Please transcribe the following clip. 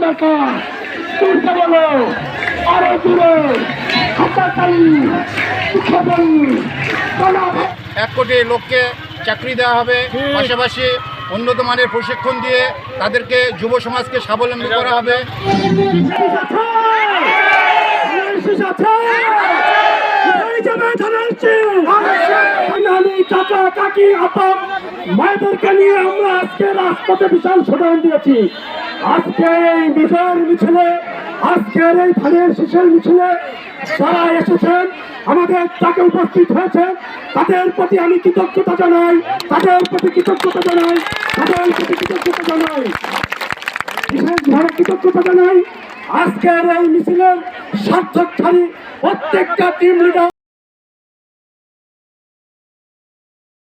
দরকার। তুলতে বলো আরো দূরে হাতাতালি উৎখাবন। 1 কোটি লোককে চাকরি দেওয়া হবে, পাশাপাশি উন্নত মানের প্রশিক্ষণ দিয়ে তাদেরকে যুব সমাজকে স্বাবলম্বী করা হবে। কাকা কাকি আপা মায়েদেরকে নিয়ে আমরা আজকে রাজপথে বিশাল শোডাউন দিয়েছি। আজকে এই বিজয়ের মিছিলে, আজকের এই ধানের শীষের মিছিলে যারা এসেছেন, আমাদের তাকে উপস্থিত হয়েছেন, তাদের প্রতি আমি কৃতজ্ঞতা জানাই, তাদের প্রতি কৃতজ্ঞতা জানাই, তাদের প্রতি কৃতজ্ঞতা জানাই, বিশেষভাবে কৃতজ্ঞতা জানাই। আজকের এই মিছিলের সার্থককারী প্রত্যেকটা টিম লিডার